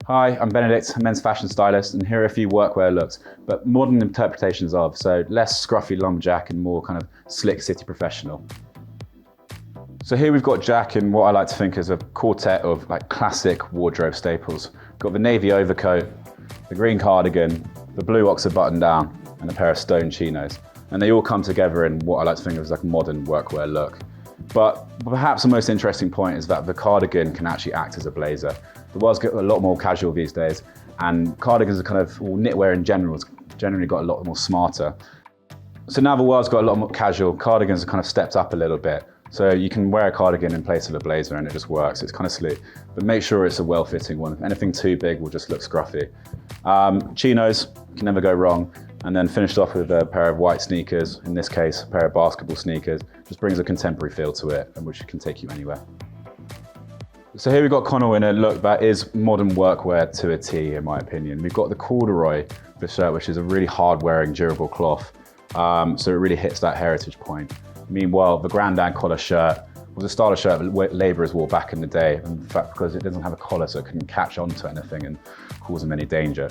Hi, I'm Benedict, a men's fashion stylist, and here are a few workwear looks, but modern interpretations of, so less scruffy lumberjack and more kind of slick city professional. So here we've got Jack in what I like to think is a quartet of like classic wardrobe staples. Got the navy overcoat, the green cardigan, the blue Oxford button down, and a pair of stone chinos. And they all come together in what I like to think of as like a modern workwear look. But perhaps the most interesting point is that the cardigan can actually act as a blazer. The world's got a lot more casual these days, and cardigans are kind of, well, knitwear in general has generally got a lot more smarter. So now the world's got a lot more casual, cardigans have kind of stepped up a little bit. So you can wear a cardigan in place of a blazer and it just works. It's kind of sleek, but make sure it's a well-fitting one. If anything too big will just look scruffy. Chinos, can never go wrong. And then finished off with a pair of white sneakers, in this case, a pair of basketball sneakers. Just brings a contemporary feel to it, and which can take you anywhere. So here we've got Connell in a look that is modern workwear to a T, in my opinion. We've got the corduroy for the shirt, which is a really hard-wearing, durable cloth. So it really hits that heritage point. Meanwhile, the grandad collar shirt was a style of shirt that labourers wore back in the day. In fact, because it doesn't have a collar, so it couldn't catch onto anything and cause them any danger.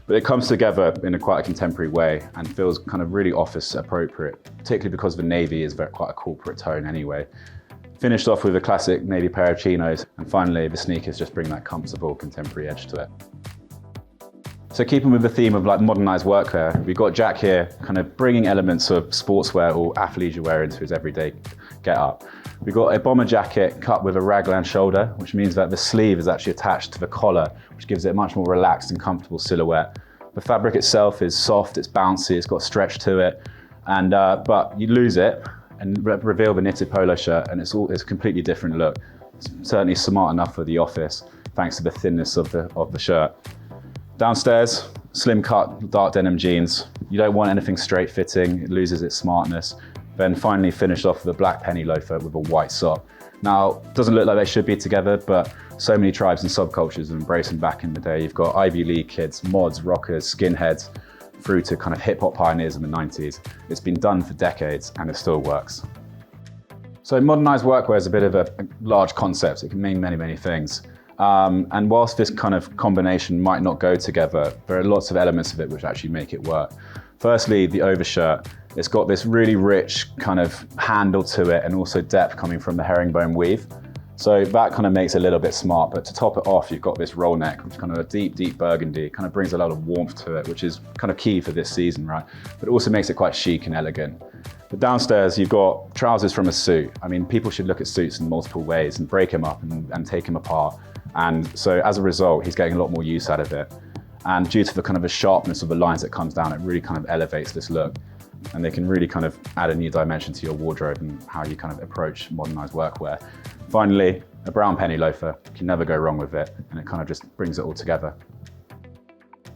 But it comes together in quite a contemporary way and feels kind of really office appropriate, particularly because the navy is quite a corporate tone anyway. Finished off with a classic navy pair of chinos, and finally the sneakers just bring that comfortable contemporary edge to it. So keeping with the theme of like modernized workwear, we've got Jack here kind of bringing elements of sportswear or athleisure wear into his everyday get up. We've got a bomber jacket cut with a raglan shoulder, which means that the sleeve is actually attached to the collar, which gives it a much more relaxed and comfortable silhouette. The fabric itself is soft, it's bouncy, it's got stretch to it, and but you lose it and reveal the knitted polo shirt, and it's a completely different look. It's certainly smart enough for the office, thanks to the thinness of the shirt. Downstairs, slim cut, dark denim jeans. You don't want anything straight fitting, it loses its smartness. Then finally finished off with a black penny loafer with a white sock. Now, it doesn't look like they should be together, but so many tribes and subcultures have embraced them back in the day. You've got Ivy League kids, mods, rockers, skinheads, through to kind of hip hop pioneers in the 90s. It's been done for decades and it still works. So modernized workwear is a bit of a large concept. It can mean many, many things. And whilst this kind of combination might not go together, there are lots of elements of it which actually make it work. Firstly, the overshirt. It's got this really rich kind of handle to it and also depth coming from the herringbone weave. So that kind of makes it a little bit smart, but to top it off, you've got this roll neck, which is kind of a deep, deep burgundy. It kind of brings a lot of warmth to it, which is kind of key for this season, right? But it also makes it quite chic and elegant. But downstairs, you've got trousers from a suit. I mean, people should look at suits in multiple ways and break them up and take them apart. And so as a result, he's getting a lot more use out of it. And due to the kind of the sharpness of the lines that comes down, it really kind of elevates this look. And they can really kind of add a new dimension to your wardrobe and how you kind of approach modernized workwear. Finally, a brown penny loafer. You can never go wrong with it, and it kind of just brings it all together.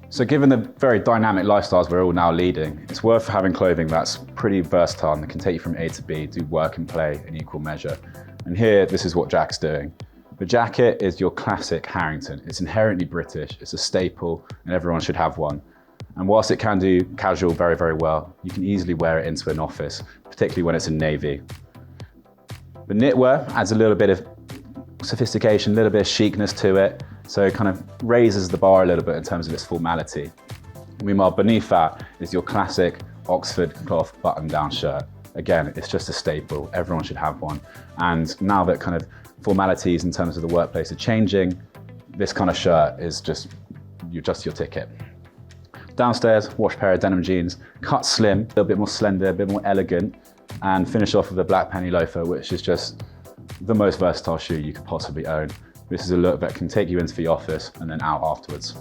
So given the very dynamic lifestyles we're all now leading, it's worth having clothing that's pretty versatile and that can take you from A to B, do work and play in equal measure. And here, this is what Jack's doing. The jacket is your classic Harrington. It's inherently British, it's a staple, and everyone should have one. And whilst it can do casual very, very well, you can easily wear it into an office, particularly when it's in navy. The knitwear adds a little bit of sophistication, a little bit of chicness to it, so it kind of raises the bar a little bit in terms of its formality. Meanwhile, beneath that is your classic Oxford cloth button-down shirt. Again, it's just a staple, everyone should have one. And now that kind of formalities in terms of the workplace are changing, this kind of shirt is just your ticket. Downstairs, wash pair of denim jeans, cut slim, a little bit more slender, a bit more elegant, and finish off with a black penny loafer, which is just the most versatile shoe you could possibly own. This is a look that can take you into the office and then out afterwards.